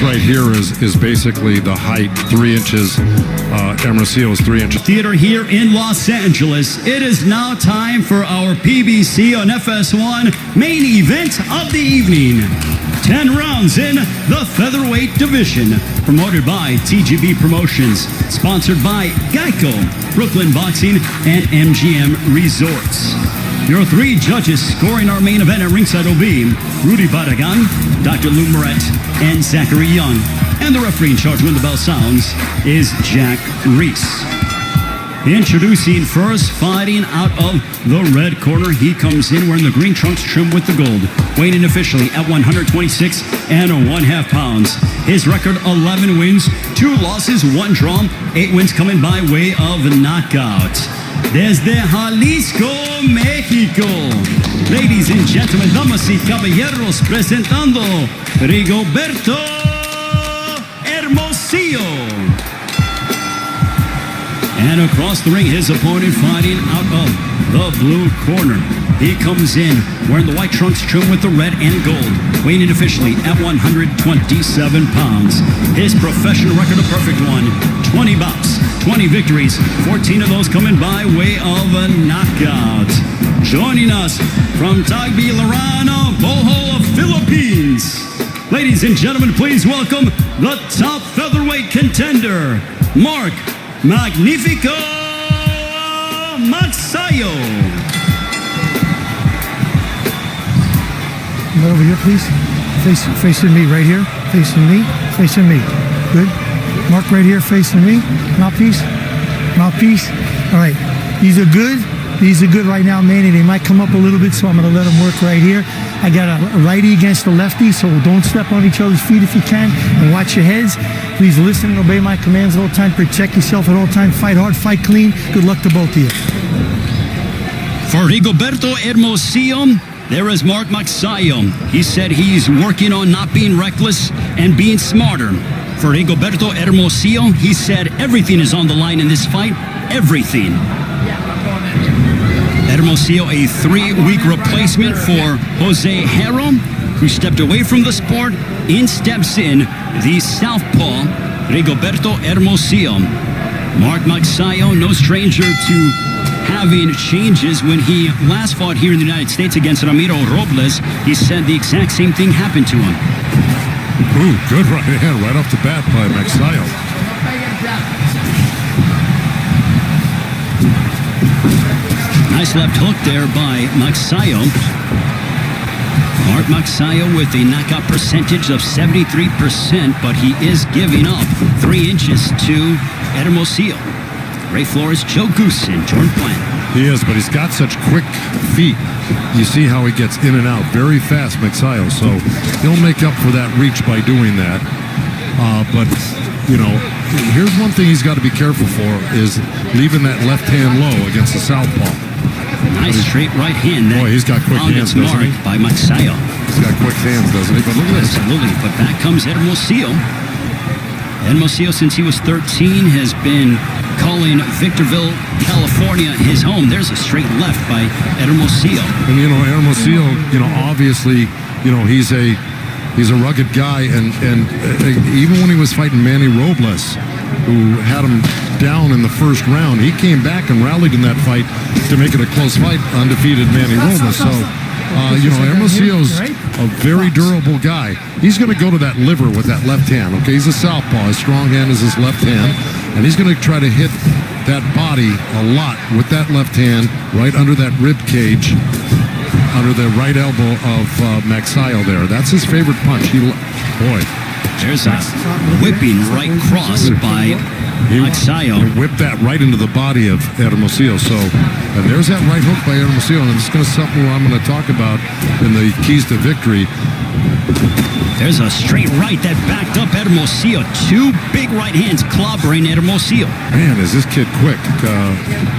Right here is basically the height, 3 inches. Hermosillo is 3 inches. Theater here in Los Angeles. It is now time for our PBC on FS1 main event of the evening. 10 rounds in the featherweight division. Promoted by TGB Promotions. Sponsored by Geico, Brooklyn Boxing, and MGM Resorts. Your 3 judges scoring our main event at ringside will be Rudy Barragan, Dr. Lou Moret, and Zachary Young. And the referee in charge when the bell sounds is Jack Reese. Introducing first, fighting out of the red corner. He comes in wearing the green trunks trimmed with the gold. Weighing in officially at 126 and 1/2 pounds. His record 11 wins, 2 losses, 1 draw, 8 wins coming by way of knockout. Desde Jalisco, México. Ladies and gentlemen, damas y caballeros, presentando Rigoberto Hermosillo. And across the ring, his opponent fighting out of the blue corner. He comes in wearing the white trunks trimmed with the red and gold. Weighing in officially at 127 pounds. His professional record a perfect one. 20 bouts, 20 victories, 14 of those coming by way of a knockout. Joining us from Tagbilaran, Bohol, Philippines. Ladies and gentlemen, please welcome the top featherweight contender, Mark Magnifico Magsayo. Over here, please. Facing me right here. Facing me. Facing me. Good. Mark right here facing me. Mouthpiece. Mouthpiece. All right. These are good. These are good right now, Manny. They might come up a little bit, so I'm going to let them work right here. I got a righty against a lefty, so don't step on each other's feet if you can, and watch your heads. Please listen and obey my commands at all time. Protect yourself at all time. Fight hard, fight clean. Good luck to both of you. For Rigoberto Hermosillo, there is Mark Magsayo. He said he's working on not being reckless and being smarter. For Rigoberto Hermosillo, he said everything is on the line in this fight. Everything. Hermosillo, a 3-week replacement for Jose Herro, who stepped away from the sport. In steps in the southpaw, Rigoberto Hermosillo. Mark Magsayo, no stranger to having changes. When he last fought here in the United States against Ramiro Robles, he said the exact same thing happened to him. Ooh, good right hand right off the bat by Magsayo. Nice left hook there by Magsayo. Mark Magsayo with a knockout percentage of 73%, but he is giving up 3 inches to Hermosillo. Ray Flores, Joe Goose, and Jordan Plant. He is, but he's got such quick feet. You see how he gets in and out very fast, Magsayo. So he'll make up for that reach by doing that. But, you know, here's one thing he's got to be careful for is leaving that left hand low against the southpaw. Nice straight right hand. Boy, he's got quick hands, doesn't he? By Magsayo. He's got quick hands, doesn't he? But look at this. Absolutely. But back comes Hermosillo. Hermosillo, since he was 13, has been calling Victorville, California, his home. There's a straight left by Hermosillo. And, you know, Hermosillo, you know, obviously, you know, he's a rugged guy. And even when he was fighting Manny Robles, who had him down in the first round, he came back and rallied in that fight to make it a close fight, undefeated Manny Robles. So, you know, Hermosillo's a very durable guy. He's going to go to that liver with that left hand, okay? He's a southpaw. His strong hand is his left hand, and he's going to try to hit that body a lot with that left hand right under that rib cage, under the right elbow of Magsayo there. That's his favorite punch. Boy. There's a whipping right cross by Magsayo. Whipped that right into the body of Hermosillo. So, and there's that right hook by Hermosillo, and it's going to something I'm going to talk about in the keys to victory. There's a straight right that backed up Hermosillo. Two big right hands clobbering Hermosillo. Man, is this kid quick.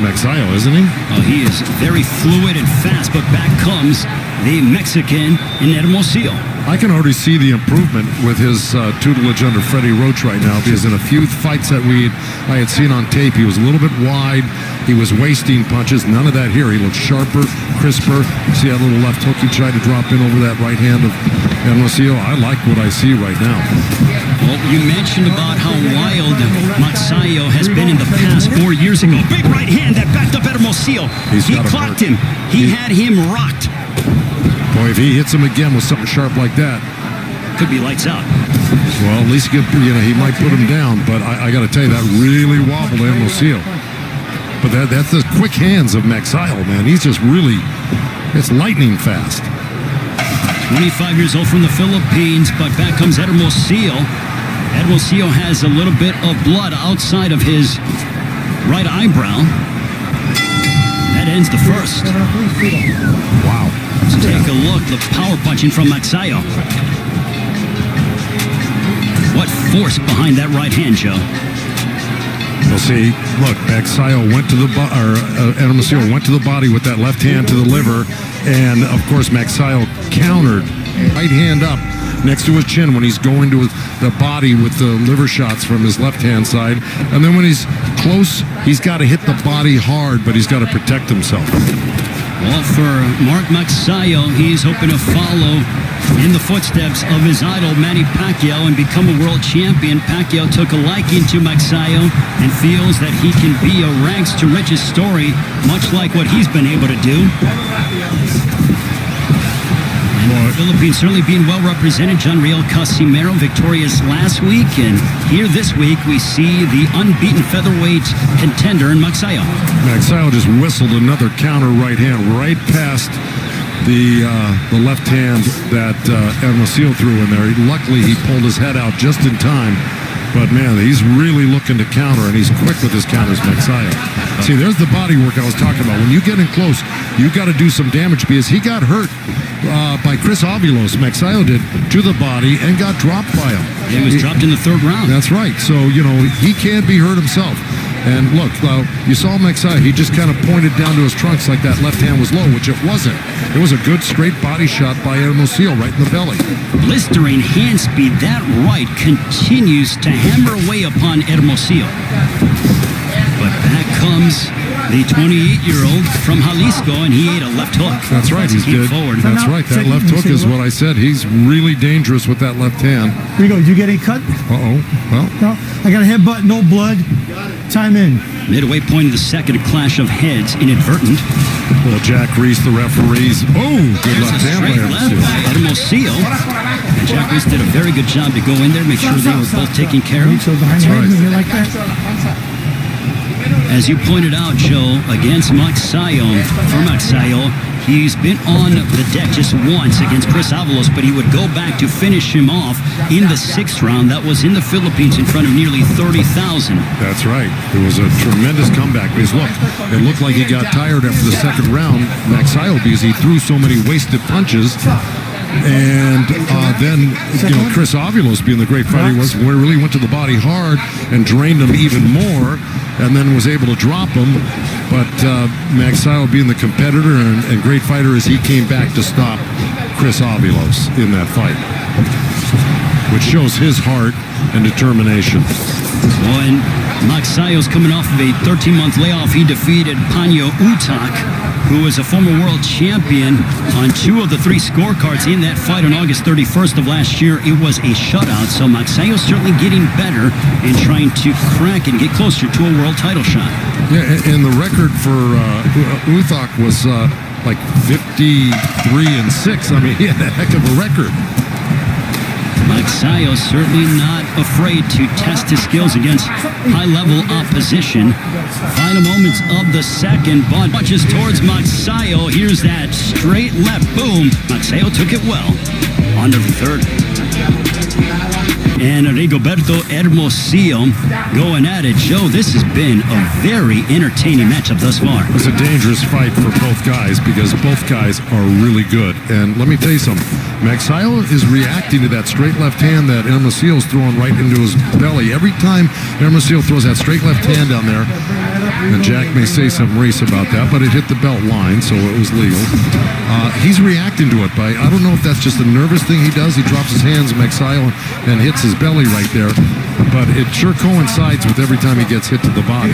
Magsayo, isn't he? Oh, he is very fluid and fast, but back comes the Mexican in Hermosillo. I can already see the improvement with his tutelage under Freddie Roach right now, because in a few fights that I had seen on tape, he was a little bit wide. He was wasting punches. None of that here. He looked sharper, crisper. See that little left hook he tried to drop in over that right hand of Hermosillo? I like what I see right now. Well, you mentioned about how wild Magsayo has been in the past 4 years ago. Big right hand that backed up Hermosillo. He clocked him. He had him rocked. Boy, if he hits him again with something sharp like that, could be lights out. Well, at least he might put him down. But I got to tell you, that really wobbled Hermosillo. But that's the quick hands of Magsayo, man. He's just really, it's lightning fast. 25 years old from the Philippines, but back comes Hermosillo. Hermosillo has a little bit of blood outside of his right eyebrow. That ends the first. Wow. Let's take a look. The power punching from Magsayo. What force behind that right hand, Joe? We'll see. Look, Magsayo went to the Hermosillo went to the body with that left hand to the liver, and of course Magsayo countered, right hand up next to his chin when he's going to the body with the liver shots from his left hand side, and then when he's close, he's got to hit the body hard, but he's got to protect himself. Well, for Mark Magsayo, he's hoping to follow in the footsteps of his idol, Manny Pacquiao, and become a world champion. Pacquiao took a liking to Magsayo and feels that he can be a rags to riches story, much like what he's been able to do. And the Philippines certainly being well represented. John Riel Casimero victorious last week, and here this week we see the unbeaten featherweight contender in Magsayo. Magsayo just whistled another counter right hand right past the left hand that Hermosillo threw in there. Luckily, he pulled his head out just in time. But, man, he's really looking to counter, and he's quick with his counters, Magsayo. See, there's the body work I was talking about. When you get in close, you got to do some damage, because he got hurt by Chris Avilos. Magsayo did, to the body, and got dropped by him. He was dropped in the third round. That's right. So, he can be hurt himself. And look, you saw Magsayo, he just kind of pointed down to his trunks like that left hand was low, which it wasn't. It was a good straight body shot by Hermosillo right in the belly. Blistering hand speed, that right continues to hammer away upon Hermosillo. But back comes the 28-year-old from Jalisco, and he ate a left hook. That's right, he did. Forward. That's right, that left hook is what I said. He's really dangerous with that left hand. Rigo, did you get a cut? Uh-oh. Well, no, I got a headbutt, no blood. Time in. Midway point of the second, a clash of heads, inadvertent. Well, Jack Reese, the referees. Oh, good left hand by Hermosillo. And Jack Reese did a very good job to go in there, make sure they were both taken care of. That's right. Like that. As you pointed out, Joe, against Magsayo, for Magsayo, he's been on the deck just once against Chris Avalos, but he would go back to finish him off in the sixth round. That was in the Philippines in front of nearly 30,000. That's right. It was a tremendous comeback, because look, it looked like he got tired after the second round, Magsayo, because he threw so many wasted punches. And then, Chris Avilos, being the great fighter he was, really went to the body hard and drained him even more, and then was able to drop him. But Magsayo, being the competitor and great fighter as he came back to stop Chris Avilos in that fight, which shows his heart and determination. Well, and Magsayo's coming off of a 13-month layoff. He defeated Panyo Utak, who was a former world champion, on 2 of the 3 scorecards in that fight on August 31st of last year. It was a shutout, so Magsayo's certainly getting better and trying to crack and get closer to a world title shot. Yeah, and the record for Utak was like 53-6. I mean, he had a heck of a record. Magsayo certainly not afraid to test his skills against high-level opposition. Final moments of the second, but punches towards Magsayo. Here's that straight left, boom. Magsayo took it well. On to the third. And Rigoberto Hermosillo going at it. Joe, this has been a very entertaining matchup thus far. It's a dangerous fight for both guys, because both guys are really good. And let me tell you something. Magsayo is reacting to that straight left hand that Hermosillo's throwing right into his belly. Every time Hermosillo throws that straight left hand down there, and Jack may say some race about that, but it hit the belt line, so it was legal. He's reacting to it by, I don't know if that's just a nervous thing he does. He drops his hands, Magsayo, and hits his belly right there. But it sure coincides with every time he gets hit to the body.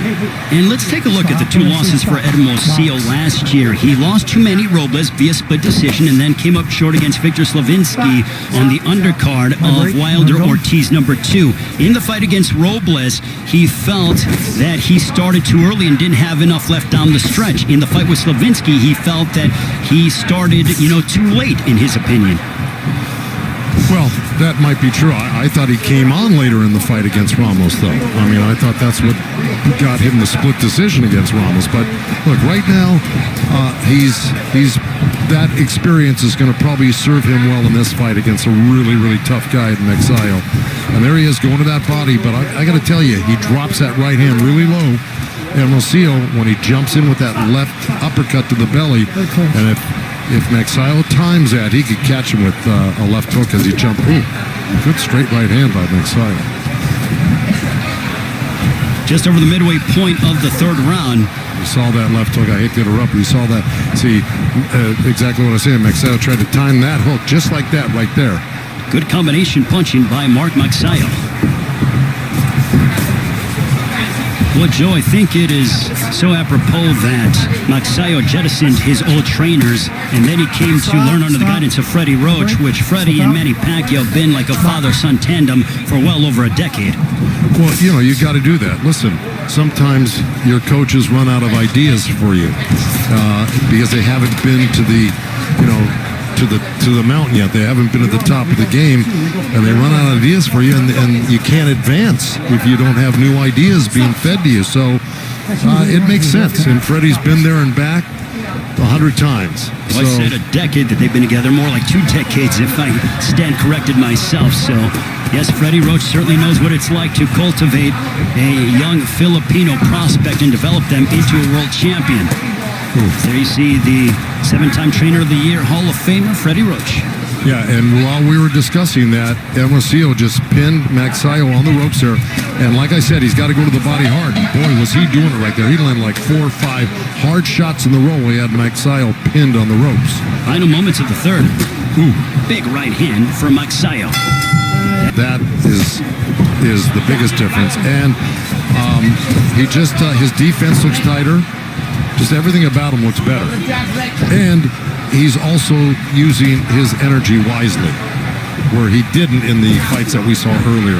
And let's take a look at the 2 losses for Hermosillo last year. He lost to Manny Robles via split decision and then came up short against Victor Slavinsky on the undercard of Wilder Ortiz number 2. In the fight against Robles, he felt that he started too early and didn't have enough left down the stretch. In the fight with Slavinsky, he felt that he started, too late, in his opinion. Well, that might be true. I thought he came on later in the fight against Ramos, though. I mean, I thought that's what got him the split decision against Ramos. But look, right now, he's that experience is going to probably serve him well in this fight against a really, really tough guy in Magsayo. And there he is going to that body. But I got to tell you, he drops that right hand really low. Hermosillo, when he jumps in with that left uppercut to the belly, and if Magsayo times that, he could catch him with a left hook as he jumped. Ooh, good straight right hand by Magsayo. Just over the midway point of the 3rd round. You saw that left hook. I hate to interrupt. You saw that. See, exactly what I said. Magsayo tried to time that hook just like that right there. Good combination punching by Mark Magsayo. Well, Joe, I think it is so apropos that Magsayo jettisoned his old trainers, and then he came to learn under the guidance of Freddie Roach, which Freddie and Manny Pacquiao have been like a father-son tandem for well over a decade. Well, you got to do that. Listen, sometimes your coaches run out of ideas for you because they haven't been to the, to the mountain yet. They haven't been at the top of the game, and they run out of ideas for you, and you can't advance if you don't have new ideas being fed to you. So it makes sense. And Freddie's been there and back 100 times. Well, I said a decade that they've been together, more like 2 decades if I stand corrected myself. So yes, Freddie Roach certainly knows what it's like to cultivate a young Filipino prospect and develop them into a world champion. There you see the 7-time Trainer of the Year Hall of Famer, Freddie Roach. Yeah, and while we were discussing that, Hermosillo just pinned Magsayo on the ropes there. And like I said, he's got to go to the body hard. Boy, was he doing it right there. He landed like 4 or 5 hard shots in the row. He had Magsayo pinned on the ropes. Final moments of the 3rd. Big right hand for Magsayo. That is the biggest difference. And he just, his defense looks tighter. Just everything about him looks better. And he's also using his energy wisely, where he didn't in the fights that we saw earlier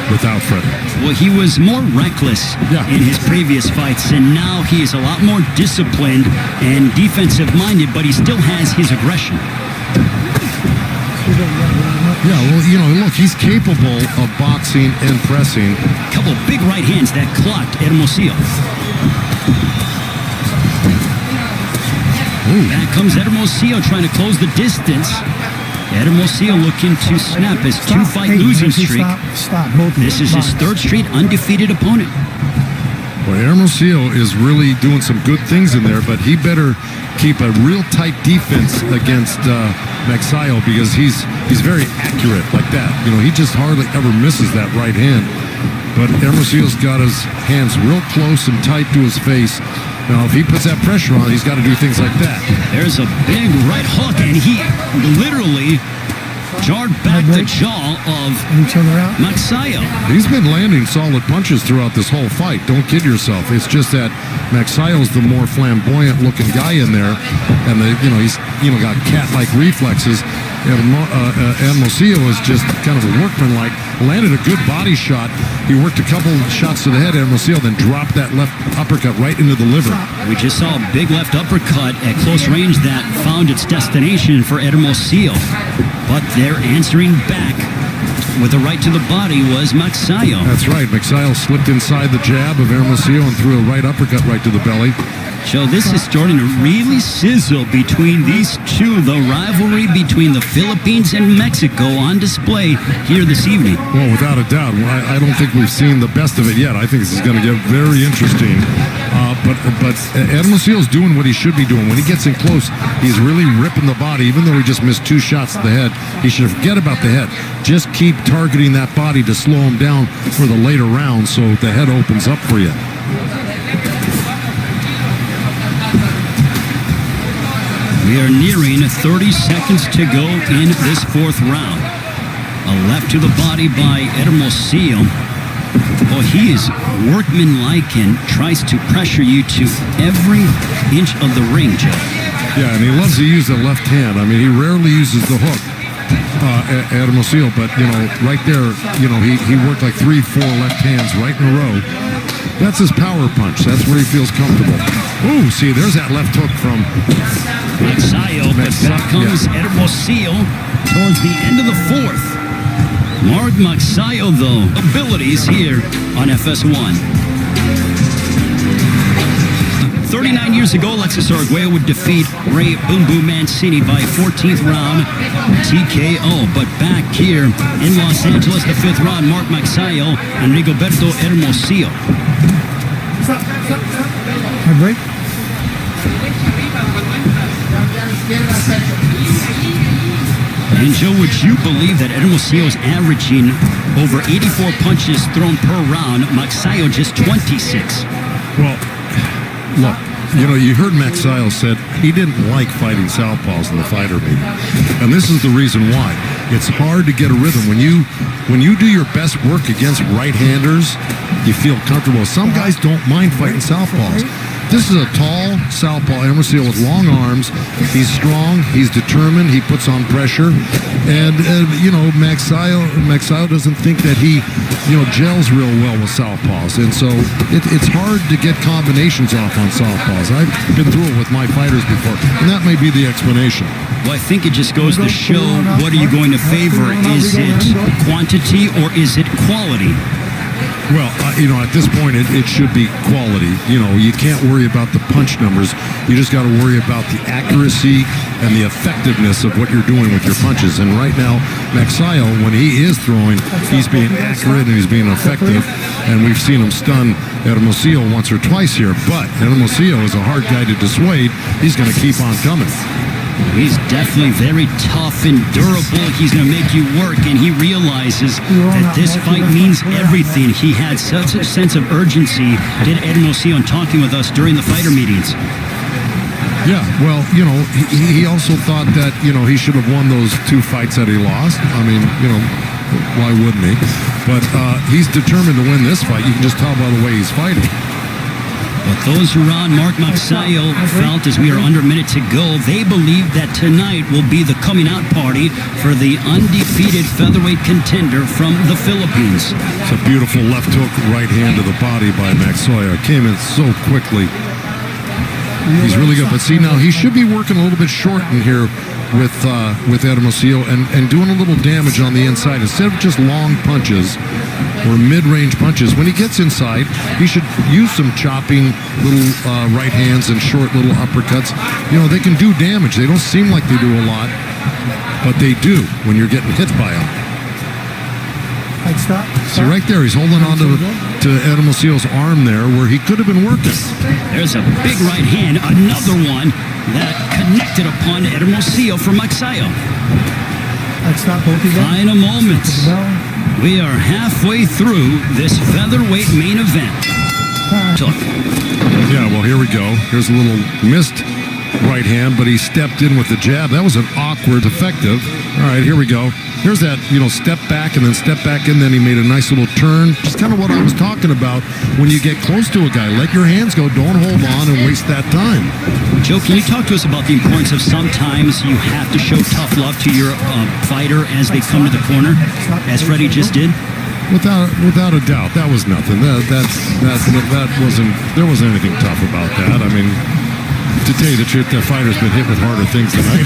without Freddie. Well, he was more reckless in his previous fights, and now he is a lot more disciplined and defensive-minded, but he still has his aggression. Yeah, well, look, he's capable of boxing and pressing. A couple big right hands that clocked Hermosillo. Back comes Hermosillo trying to close the distance. Hermosillo looking to snap his 2-fight losing streak. This is his 3rd straight undefeated opponent. Well, Hermosillo is really doing some good things in there, but he better keep a real tight defense against Magsayo because he's very accurate like that. He just hardly ever misses that right hand. But Hermosillo's got his hands real close and tight to his face. Now, if he puts that pressure on, he's got to do things like that. There's a big right hook, and he literally jarred back the jaw of Magsayo. He's been landing solid punches throughout this whole fight. Don't kid yourself. It's just that Magsayo's the more flamboyant-looking guy in there, and he's got cat-like reflexes. And Hermosillo is just kind of a workman-like. Landed a good body shot. He worked a couple shots to the head, Hermosillo, then dropped that left uppercut right into the liver. We just saw a big left uppercut at close range that found its destination for Hermosillo. But they're answering back with a right to the body was Magsayo. That's right. Magsayo slipped inside the jab of Hermosillo and threw a right uppercut right to the belly. Joe, this is starting to really sizzle between these two. The rivalry between the Philippines and Mexico on display here this evening. Well, without a doubt. I don't think we've seen the best of it yet. I think this is going to get very interesting. But Hermosillo's doing what he should be doing. When he gets in close, he's really ripping the body. Even though he just missed 2 shots to the head, he should forget about the head. Just keep targeting that body to slow him down for the later rounds so the head opens up for you. We are nearing 30 seconds to go in this 4th round. A left to the body by Hermosillo. Well, he is workmanlike and tries to pressure you to every inch of the ring, Joe. Yeah, and he loves to use the left hand. I mean, he rarely uses the hook, Hermosillo, but, right there, he worked like 3-4 left hands right in a row. That's his power punch. That's where he feels comfortable. Ooh, see, there's that left hook from Magsayo, but back comes Hermosillo towards the end of the 4th. Mark Magsayo, though, abilities here on FS1. 39 years ago, Alexis Arguello would defeat Ray Boom Boom Mancini by 14th round TKO. But back here in Los Angeles, the 5th round, Mark Magsayo and Rigoberto Hermosillo. My break. And Joe, would you believe that Hermosillo is averaging over 84 punches thrown per round? Magsayo just 26. Well, look, you heard Magsayo said he didn't like fighting southpaws in the fighter meeting. And this is the reason why. It's hard to get a rhythm. When you do your best work against right-handers, you feel comfortable. Some guys don't mind fighting southpaws. This is a tall southpaw, Hermosillo, with long arms. He's strong. He's determined. He puts on pressure. And, Magsayo doesn't think that he, gels real well with southpaws. And so it's hard to get combinations off on southpaws. I've been through it with my fighters before, and that may be the explanation. Well, I think it just goes to show, what are you going to favor? Is it quantity or is it quality? Well, at this point, it should be quality. You can't worry about the punch numbers. You just got to worry about the accuracy and the effectiveness of what you're doing with your punches. And right now, Magsayo, when he is throwing, he's being accurate and he's being effective. And we've seen him stun Hermosillo once or twice here. But Hermosillo is a hard guy to dissuade. He's going to keep on coming. He's definitely very tough and durable. He's going to make you work, and he realizes that this fight means everything. He had such a sense of urgency, did Hermosillo, in talking with us during the fighter meetings. Yeah, well, he also thought that, he should have won those 2 fights that he lost. I mean, why wouldn't he? But he's determined to win this fight. You can just tell by the way he's fighting. But those around Mark Magsayo felt, as we are under a minute to go, they believe that tonight will be the coming out party for the undefeated featherweight contender from the Philippines. It's a beautiful left hook, right hand to the body by Magsayo. Came in so quickly. He's really good. But see, now he should be working a little bit short in here with Hermosillo and doing a little damage on the inside. Instead of just long punches or mid-range punches, when he gets inside, he should use some chopping little right hands and short little uppercuts. They can do damage. They don't seem like they do a lot, but they do when you're getting hit by them. Stop. See, right there, he's holding on to Hermosillo's arm there where he could have been working. There's a big right hand, another one that connected upon Hermosillo for Magsayo. Final moments. We are halfway through this featherweight main event. Yeah, well, here we go. Here's a little missed right hand, but he stepped in with the jab. That was an awkward, effective. All right, here we go. Here's that, step back and then step back in. Then he made a nice little turn. Just kind of what I was talking about. When you get close to a guy, let your hands go. Don't hold on and waste that time. Joe, can you talk to us about the importance of sometimes you have to show tough love to your fighter as they come to the corner, as Freddie just did? Without a doubt, that was nothing. That wasn't. There wasn't anything tough about that. I mean, to tell you the truth, the fighter's been hit with harder things tonight.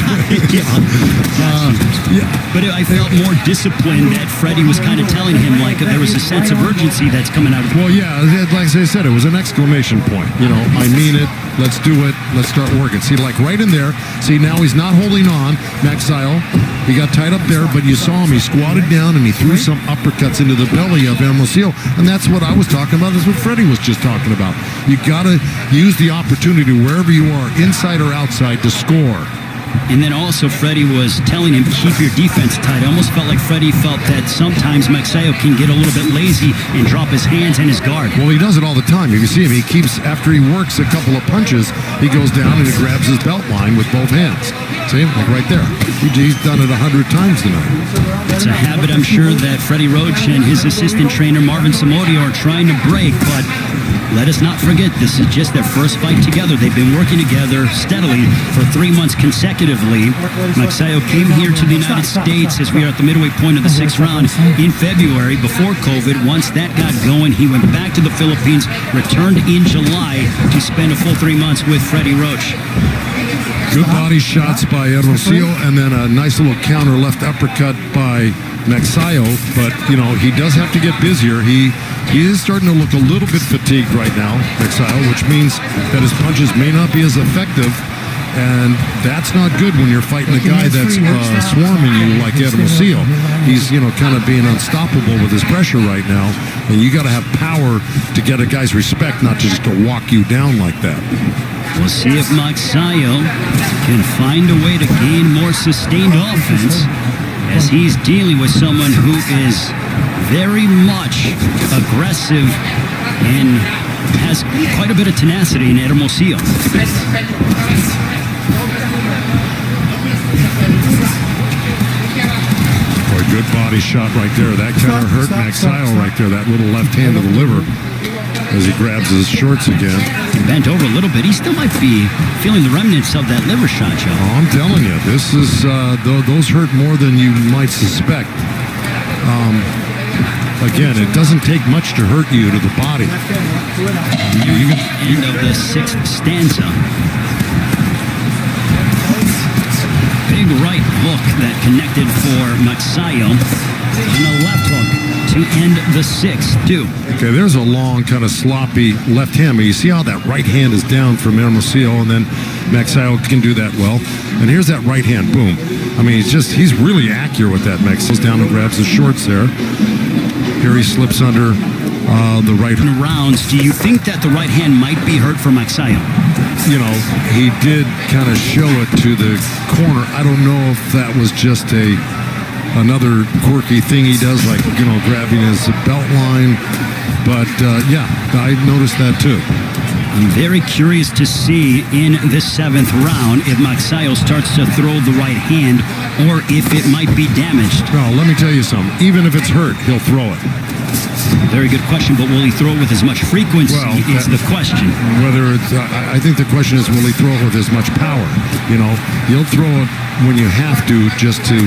But I felt more disciplined that Freddie was kind of telling him, like, there was a sense of urgency that's coming out of Well, yeah, like I said, it was an exclamation point. I mean it. Let's do it. Let's start working. See, like right in there. See, now he's not holding on. Magsayo, he got tied up there, but you saw him. He squatted down and he threw some uppercuts into the belly of Hermosillo. And that's what I was talking about. That's what Freddie was just talking about. You got to use the opportunity wherever you are, inside or outside, to score. And then also Freddie was telling him, keep your defense tight. I almost felt like Freddie felt that sometimes Magsayo can get a little bit lazy and drop his hands and his guard. Well, he does it all the time. You can see him. He keeps, after he works a couple of punches, he goes down and he grabs his belt line with both hands. See him? Like right there. He's done it 100 times tonight. It's a habit I'm sure that Freddie Roach and his assistant trainer Marvin Samodio are trying to break, but let us not forget, this is just their first fight together. They've been working together steadily for 3 months consecutively. Magsayo came here to the United States as we are at the midway point of the 6th round in February before COVID. Once that got going, he went back to the Philippines, returned in July to spend a full 3 months with Freddie Roach. Good body shots by Hermosillo, and then a nice little counter left uppercut by Magsayo. But, you know, he does have to get busier. He is starting to look a little bit fatigued right now, Magsayo, which means that his punches may not be as effective. And that's not good when you're fighting a guy that's swarming you like Hermosillo. He's, you know, kind of being unstoppable with his pressure right now. And you got to have power to get a guy's respect, not just to walk you down like that. We'll see if Magsayo can find a way to gain more sustained offense as he's dealing with someone who is very much aggressive and has quite a bit of tenacity in Hermosillo. Boy, good body shot right there. That kind of hurt Magsayo right there, that little left hand to the liver as he grabs his shorts again. He bent over a little bit. He still might be feeling the remnants of that liver shot, Joe. Oh, I'm telling you, this is those hurt more than you might suspect. Again, it doesn't take much to hurt you to the body. End of the 6th stanza. Big right hook that connected for Magsayo. And a left hook to end the 6th, too. Okay, there's a long, kind of sloppy left hand. But you see how that right hand is down from Hermosillo, and then Magsayo can do that well. And here's that right hand, boom. I mean, he's really accurate with that. Magsayo's down and grabs his shorts there. Here he slips under the right. Rounds, do you think that the right hand might be hurt for Magsayo? You know, he did kind of show it to the corner. I don't know if that was just another quirky thing he does, like, you know, grabbing his belt line. But, yeah, I noticed that too. I'm very curious to see in the 7th round if Magsayo starts to throw the right hand or if it might be damaged. Well, let me tell you something. Even if it's hurt, he'll throw it. Very good question, but will he throw it with as much frequency is the question. Whether it's, I think the question is, will he throw it with as much power? You know, he'll throw it when you have to, just to,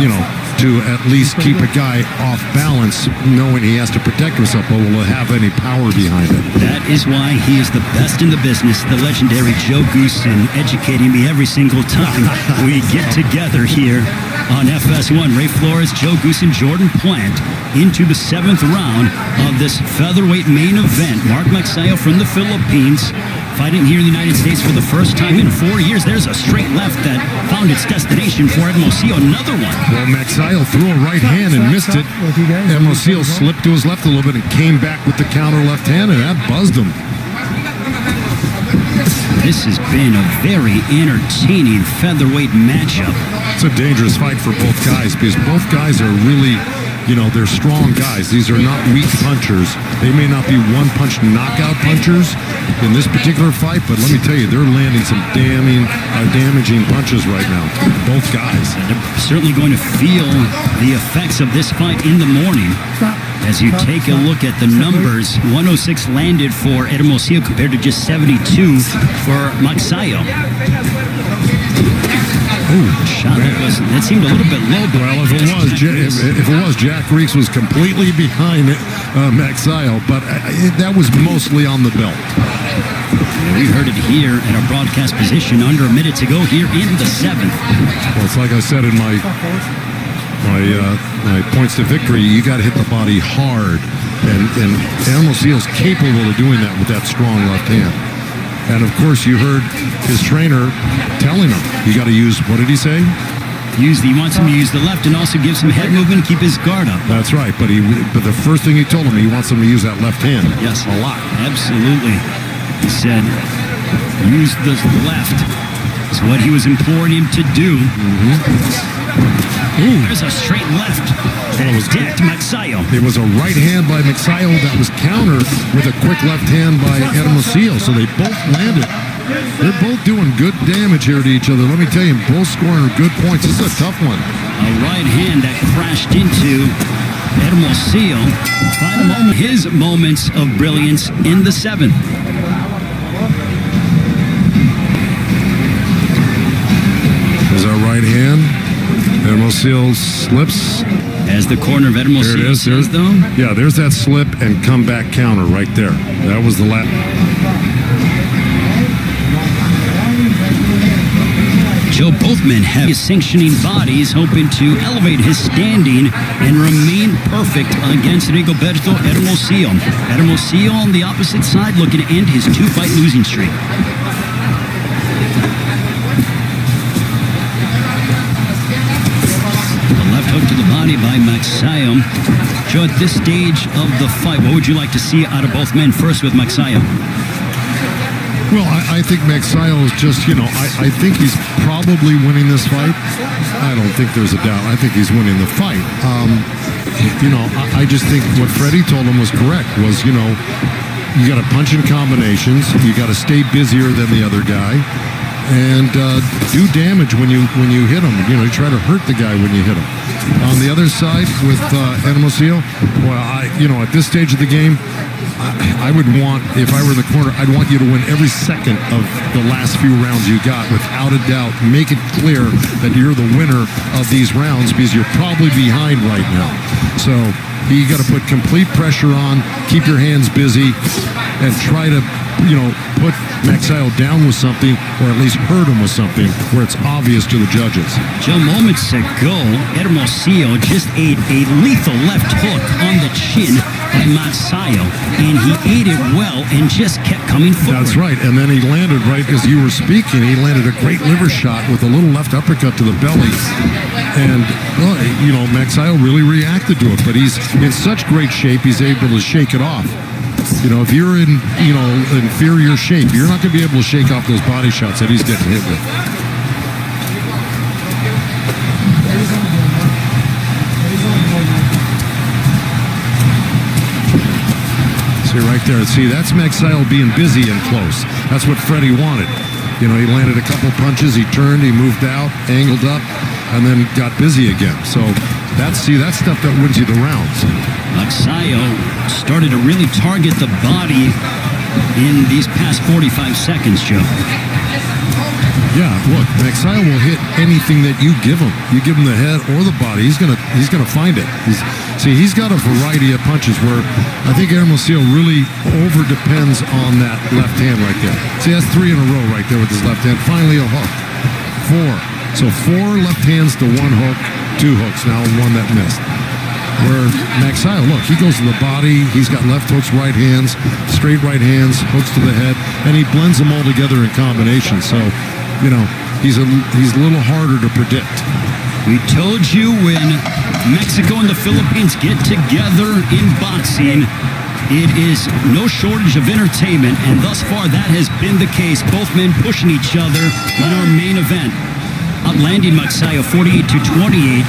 you know, to at least keep a guy off balance, knowing he has to protect himself, but will it have any power behind it? That is why he is the best in the business, the legendary Joe Goosen, educating me every single time we get together here on FS1. Ray Flores, Joe Goosen, Jordan Plant into the 7th round of this featherweight main event. Mark Magsayo from the Philippines, fighting here in the United States for the first time in 4 years. There's a straight left that found its destination for Hermosillo. Another one. Well, Magsayo threw a right hand and missed it. Hermosillo slipped to his left a little bit and came back with the counter left hand, and that buzzed him. This has been a very entertaining featherweight matchup. It's a dangerous fight for both guys because both guys are really, you know, they're strong guys. These are not weak punchers. They may not be one-punch knockout punchers in this particular fight, but let me tell you, they're landing some damaging punches right now. Both guys. They're certainly going to feel the effects of this fight in the morning. As you take a look at the numbers, 106 landed for Hermosillo compared to just 72 for Magsayo. Shot that seemed a little bit low. Well, if it was, Jack Reeks was completely behind Magsayo, but that was mostly on the belt. We heard it here at our broadcast position under a minute to go here in the 7th. Well, it's like I said in my points to victory, you got to hit the body hard, and Hermosillo's capable of doing that with that strong left hand. And, of course, you heard his trainer telling him, you got to use, what did he say? He wants him to use the left and also give some head movement and keep his guard up. That's right. But the first thing he told him, he wants him to use that left hand. Yes. A lot. Absolutely. He said, use the left. That's what he was imploring him to do. There's a straight left. That was decked Magsayo. It was a right hand by Magsayo that was countered with a quick left hand by Hermosillo. So they both landed. They're both doing good damage here to each other. Let me tell you, both scoring good points. This is a tough one. A right hand that crashed into Hermosillo. His moments of brilliance in the 7th. There's our right hand. Hermosillo slips. As the corner of Hermosillo says, though. Yeah, there's that slip and comeback counter right there. That was the last. Joe, both men have sanctioning bodies, hoping to elevate his standing and remain perfect against Rigoberto Hermosillo. Hermosillo on the opposite side, looking to end his 2-fight losing streak. A left hook to the body by Magsayo. Joe, at this stage of the fight, what would you like to see out of both men? First with Magsayo. Well, I think Magsayo is just, I think he's probably winning this fight. I don't think there's a doubt. I think he's winning the fight. I just think what Freddie told him was correct, was, you got to punch in combinations. You got to stay busier than the other guy. And do damage when you hit him. You try to hurt the guy when you hit him. On the other side with Hermosillo, well, at this stage of the game, I would want, if I were in the corner, I'd want you to win every second of the last few rounds you got, without a doubt. Make it clear that you're the winner of these rounds, because you're probably behind right now. So you got to put complete pressure on, keep your hands busy, and try to, put Magsayo down with something, or at least hurt him with something where it's obvious to the judges. Joe, moments ago, Hermosillo just ate a lethal left hook on the chin by Magsayo, and he ate it well and just kept coming forward. That's right, and then he landed, right as you were speaking, he landed a great liver shot with a little left uppercut to the belly. And, Magsayo really reacted to it, but he's in such great shape, he's able to shake it off. If you're in, inferior shape, you're not going to be able to shake off those body shots that he's getting hit with. See right there. See, that's Magsayo being busy and close. That's what Freddie wanted. He landed a couple punches, he turned, he moved out, angled up, and then got busy again. So that's stuff that wins you the rounds. Magsayo started to really target the body in these past 45 seconds, Joe. Yeah, look, Magsayo will hit anything that you give him. You give him the head or the body, he's gonna find it. He's got a variety of punches where I think Hermosillo really over depends on that left hand right there. See, that's 3 in a row right there with his left hand. Finally a hook. 4. So 4 left hands to 1 hook, 2 hooks. Now 1 that missed. Where Magsayo, look, he goes to the body. He's got left hooks, right hands, straight right hands, hooks to the head, and he blends them all together in combination. So, he's a little harder to predict. We told you when Mexico and the Philippines get together in boxing, it is no shortage of entertainment, and thus far that has been the case. Both men pushing each other in our main event. Outlanding Magsayo 48-28.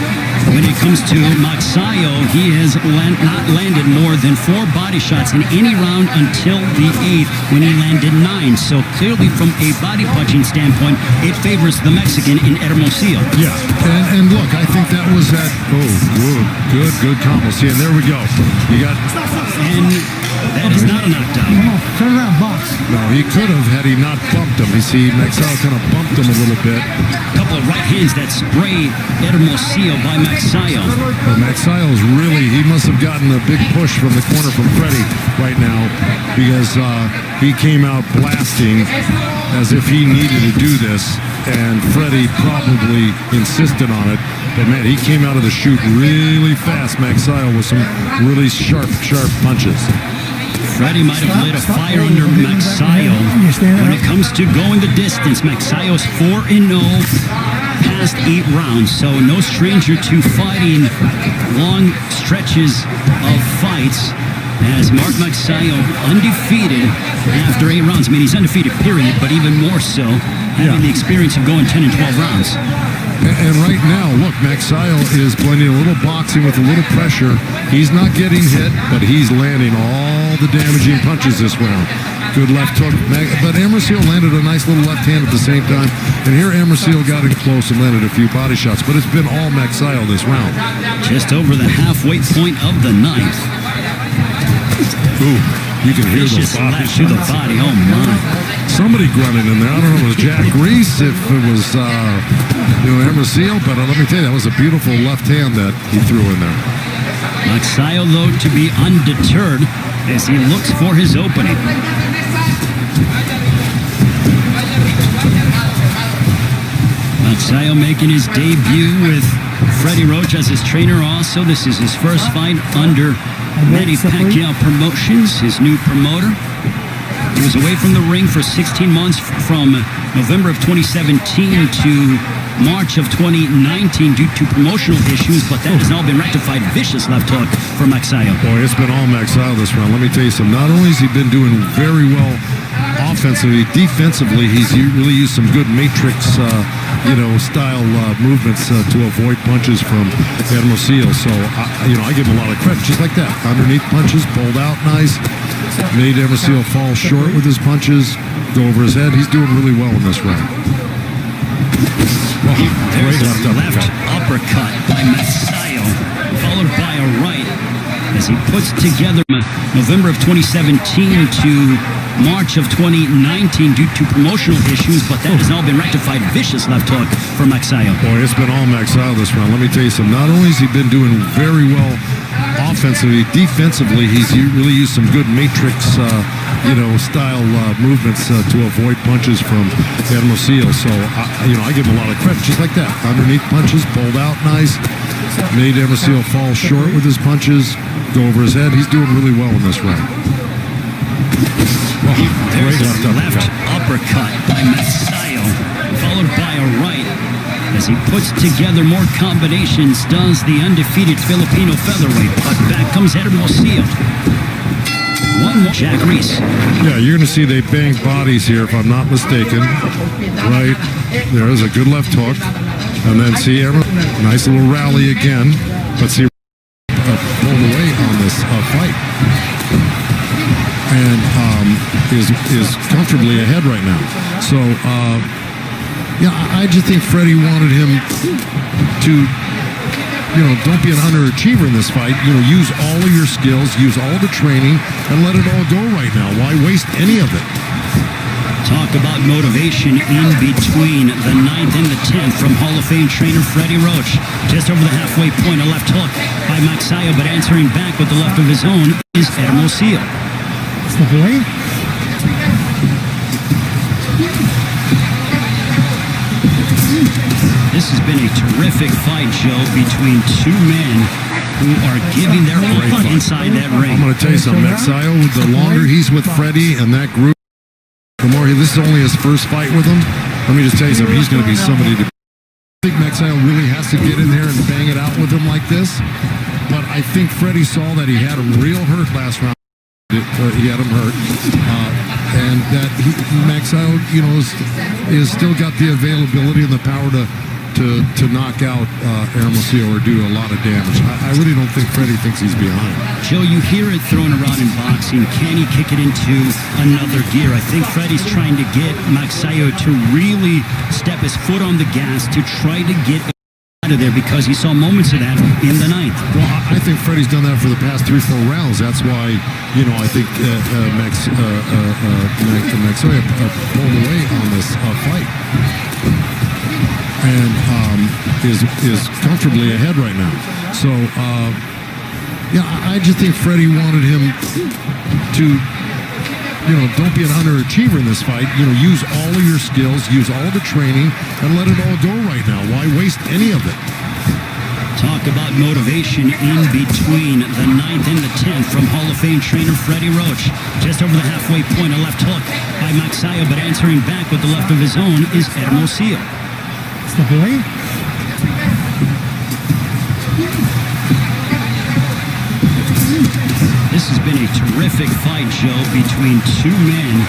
When it comes to Magsayo, he has not landed more than 4 body shots in any round until the 8th, when he landed 9. So clearly from a body punching standpoint, it favors the Mexican in Hermosillo. Yeah, and look, I think that was that, good combo. See, and there we go. You got... And that is not a knockdown. Turn around, box. No, he could have had he not bumped him. You see, Magsayo kind of bumped him a little bit. A couple of right hands that spray Hermosillo by Magsayo. Well, Magsayo's really, he must have gotten a big push from the corner from Freddie right now, because he came out blasting as if he needed to do this, and Freddie probably insisted on it. But man, he came out of the chute really fast, Magsayo, with some really sharp punches. Freddie might have lit a fire under Magsayo. When it comes to going the distance, Magsayo's 4-0 past 8 rounds, so no stranger to fighting long stretches of fights. As Mark Magsayo undefeated after 8 rounds. I mean, he's undefeated, period, but even more so having the experience of going 10 and 12 rounds. And right now, look, Magsayo is blending a little boxing with a little pressure. He's not getting hit, but he's landing all the damaging punches this round. Good left hook. But Hermosillo landed a nice little left hand at the same time. And here Hermosillo got in close and landed a few body shots. But it's been all Magsayo this round. Just over the halfway point of the ninth. Ooh, you can hear those body shots. To the body, oh my. Somebody grunting in there. I don't know if it was Jack Reese, if it was Hermosillo, but let me tell you, that was a beautiful left hand that he threw in there. Magsayo, though, to be undeterred as he looks for his opening. Magsayo making his debut with Freddie Roach as his trainer also. This is his first fight under Manny Pacquiao Promotions, his new promoter. He was away from the ring for 16 months from November of 2017 to March of 2019 due to promotional issues, but that has now been rectified. Vicious left hook for Magsayo. Boy, it's been all Magsayo this round. Let me tell you something. Not only has he been doing very well offensively, defensively, he's really used some good matrix, style movements to avoid punches from Hermosillo. So, I give him a lot of credit, just like that. Underneath punches, pulled out nice. Made Hermosillo fall short with his punches, go over his head. He's doing really well in this round. Oh, great left uppercut by Magsayo, followed by a right as he puts together November of 2017 to March of 2019 due to promotional issues, but that has now been rectified. Vicious left hook for Magsayo. Boy, it's been all Magsayo this round. Let me tell you something. Not only has he been doing very well offensively, defensively, he's really used some good matrix, style movements to avoid punches from Hermosillo. So, I give him a lot of credit, just like that. Underneath punches, pulled out nice. Made Hermosillo fall short with his punches, go over his head. He's doing really well in this round. Oh, great left uppercut by Magsayo, followed by a right as he puts together more combinations, does the undefeated Filipino featherweight. But back comes Hermosillo. One more. Jack Reese. Yeah, you're going to see they bang bodies here, if I'm not mistaken. Right there is a good left hook. And then see, nice little rally again. But see, pulled away on this fight. And is comfortably ahead right now. So, I just think Freddie wanted him to, don't be an underachiever in this fight. Use all of your skills, use all the training, and let it all go right now. Why waste any of it? Talk about motivation in between the 9th and the 10th from Hall of Fame trainer Freddie Roach. Just over the halfway point, a left hook by Magsayo, but answering back with the left of his own is Hermosillo. Step away. This has been a terrific fight, Joe, between two men who are giving their all inside that ring. I'm going to tell you something, Magsayo, the longer he's with Freddie and that group, the more this is only his first fight with him. Let me just tell you something, he's going to be somebody to... I think Magsayo really has to get in there and bang it out with him like this. But I think Freddie saw that he had him real hurt last round. He had him hurt. And that Magsayo, is still got the availability and the power to knock out Hermosillo or do a lot of damage. I really don't think Freddie thinks he's behind. Joe, you hear it thrown around in boxing. Can he kick it into another gear? I think Freddie's trying to get Magsayo to really step his foot on the gas to try to get out of there because he saw moments of that in the 9th. Well, I think Freddie's done that for the past 3-4 rounds. That's why, I think Magsayo pulled away on this fight. And is comfortably ahead right now. So, I just think Freddie wanted him to, don't be an underachiever in this fight. Use all of your skills, use all the training, and let it all go right now. Why waste any of it? Talk about motivation in between the 9th and the 10th from Hall of Fame trainer Freddie Roach. Just over the halfway point, a left hook by Magsayo, but answering back with the left of his own is Hermosillo. It's the boy. This has been a terrific fight, Joe, between two men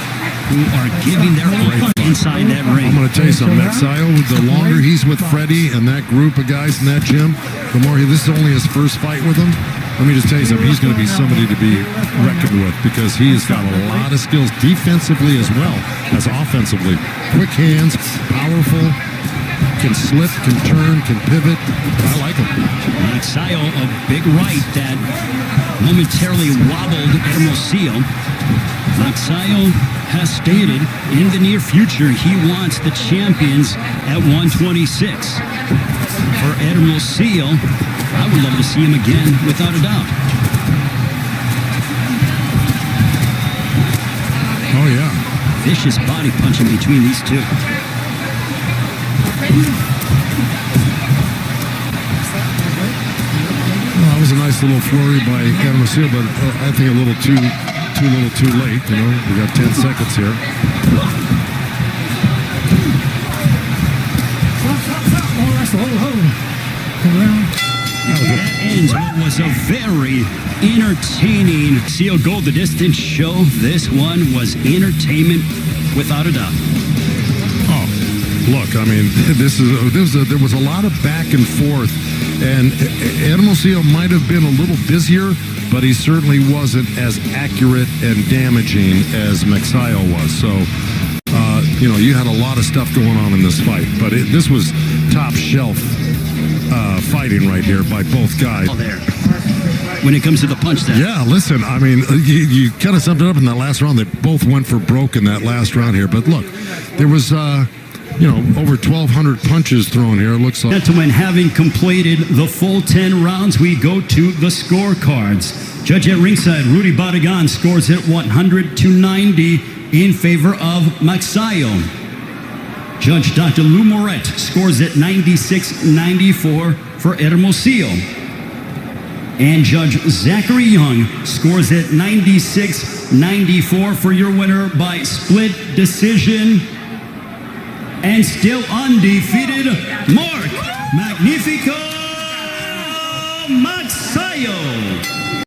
who are giving their all inside that ring. I'm going to tell you something. Magsayo, the longer he's with Freddie and that group of guys in that gym, the more this is only his first fight with them. Let me just tell you something. He's going to be somebody to be reckoned with because he has got a lot of skills defensively as well as offensively. Quick hands, powerful, can slip, can turn, can pivot. I like him. Magsayo, a big right that momentarily wobbled Hermosillo. Magsayo has stated in the near future he wants the champions at 126. For Hermosillo, I would love to see him again, without a doubt. Oh, yeah. Vicious body punching between these two. Well, that was a nice little flurry by Hermosillo, but I think a little too late. You know, we got 10 seconds here. That ends what was a very entertaining Seal Go the Distance show. This one was entertainment without a doubt. Oh, look, I mean, there was a lot of back and forth, and Hermosillo might have been a little busier, but he certainly wasn't as accurate and damaging as Magsayo was. So, you know, you had a lot of stuff going on in this fight, but this was top shelf fighting right here by both guys. There. When it comes to the punch there. Yeah, listen, I mean, you kind of summed it up in that last round. They both went for broke in that last round here. But look, there was, you know, over 1,200 punches thrown here, it looks like. Gentlemen, having completed the full 10 rounds, we go to the scorecards. Judge at ringside, Rudy Barragan scores it 100-90 in favor of Magsayo. Judge Dr. Lou Moret scores it 96-94 for Hermosillo. And Judge Zachary Young scores it 96-94 for your winner by split decision. And still undefeated, Mark Magnifico Magsayo.